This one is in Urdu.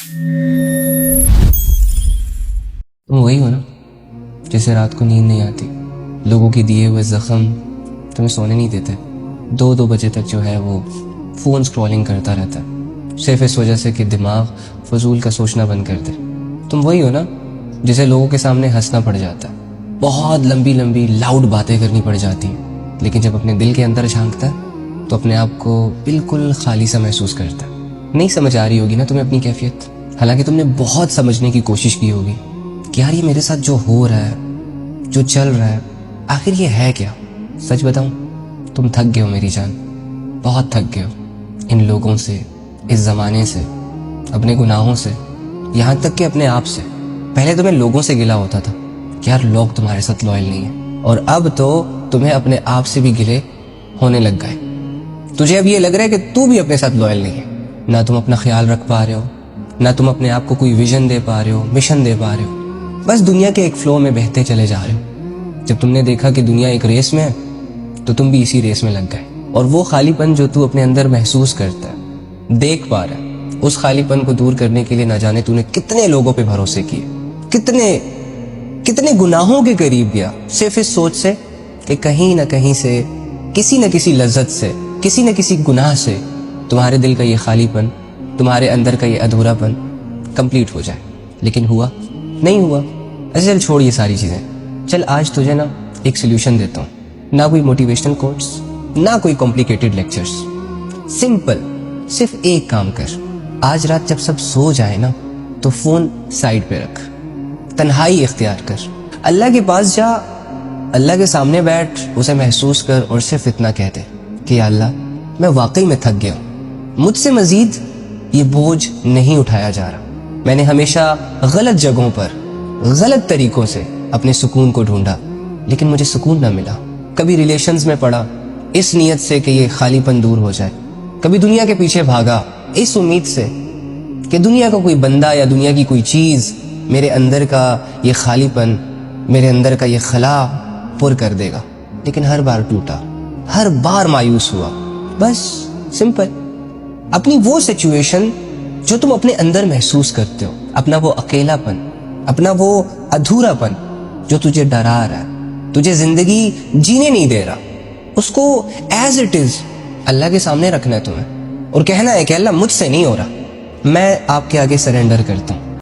تم وہی ہو نا جیسے رات کو نیند نہیں آتی، لوگوں کے دیے ہوئے زخم تمہیں سونے نہیں دیتے، 2 بجے تک جو ہے وہ فون سکرولنگ کرتا رہتا ہے صرف اس وجہ سے کہ دماغ فضول کا سوچنا بند کر دے۔ تم وہی ہو نا جسے لوگوں کے سامنے ہنسنا پڑ جاتا ہے، بہت لمبی لمبی لاؤڈ باتیں کرنی پڑ جاتی ہیں، لیکن جب اپنے دل کے اندر جھانکتا ہے تو اپنے آپ کو بالکل خالی سا محسوس کرتا ہے۔ نہیں سمجھ آ رہی ہوگی نا تمہیں اپنی کیفیت، حالانکہ تم نے بہت سمجھنے کی کوشش کی ہوگی کہ یار یہ میرے ساتھ جو ہو رہا ہے، جو چل رہا ہے، آخر یہ ہے کیا؟ سچ بتاؤں، تم تھک گئے ہو میری جان، بہت تھک گئے ہو ان لوگوں سے، اس زمانے سے، اپنے گناہوں سے، یہاں تک کہ اپنے آپ سے۔ پہلے تمہیں لوگوں سے گلہ ہوتا تھا کہ یار لوگ تمہارے ساتھ لوئل نہیں ہیں، اور اب تو تمہیں اپنے آپ سے بھی گلے ہونے لگ گئے۔ تجھے اب یہ لگ رہا ہے کہ تو بھی اپنے ساتھ لوئل نہیں ہے، نہ تم اپنا خیال رکھ پا رہے ہو، نہ تم اپنے آپ کو کوئی ویژن دے پا رہے ہو، مشن دے پا رہے ہو، بس دنیا کے ایک فلو میں بہتے چلے جا رہے ہو۔ جب تم نے دیکھا کہ دنیا ایک ریس میں ہے تو تم بھی اسی ریس میں لگ گئے، اور وہ خالی پن جو تو اپنے اندر محسوس کرتا ہے، دیکھ پا رہا ہے، اس خالی پن کو دور کرنے کے لیے نہ جانے تو نے کتنے لوگوں پہ بھروسے کیے، کتنے گناہوں کے قریب گیا، صرف اس سوچ سے کہ کہیں نہ کہیں سے، کسی نہ کسی لذت سے، کسی نہ کسی گناہ سے تمہارے دل کا یہ خالی پن، تمہارے اندر کا یہ ادھورا پن کمپلیٹ ہو جائے۔ لیکن ہوا نہیں ہوا۔ ایسے چل چھوڑ یہ ساری چیزیں، چل آج تجھے نا ایک سلیوشن دیتا ہوں، نہ کوئی موٹیویشنل کوٹس، نہ کوئی کمپلیکیٹڈ لیکچرز، سمپل، صرف ایک کام کر، آج رات جب سب سو جائے نا تو فون سائڈ پہ رکھ، تنہائی اختیار کر، اللہ کے پاس جا، اللہ کے سامنے بیٹھ، اسے محسوس کر اور صرف اتنا کہہ دے کہ یا اللہ میں واقعی میں تھک گیا ہوں، مجھ سے مزید یہ بوجھ نہیں اٹھایا جا رہا، میں نے ہمیشہ غلط جگہوں پر غلط طریقوں سے اپنے سکون کو ڈھونڈا لیکن مجھے سکون نہ ملا، کبھی ریلیشنز میں پڑا اس نیت سے کہ یہ خالی پن دور ہو جائے، کبھی دنیا کے پیچھے بھاگا اس امید سے کہ دنیا کا کوئی بندہ یا دنیا کی کوئی چیز میرے اندر کا یہ خالی پن، میرے اندر کا یہ خلا پر کر دے گا، لیکن ہر بار ٹوٹا، ہر بار مایوس ہوا۔ بس سمپل، اپنی وہ سچویشن جو تم اپنے اندر محسوس کرتے ہو، اپنا وہ اکیلا پن، اپنا وہ ادھورا پن جو تجھے ڈرا رہا ہے، تجھے زندگی جینے نہیں دے رہا، اس کو ایز اٹ از اللہ کے سامنے رکھنا ہے تمہیں، اور کہنا ہے کہ اللہ مجھ سے نہیں ہو رہا، میں آپ کے آگے سرنڈر کرتا ہوں،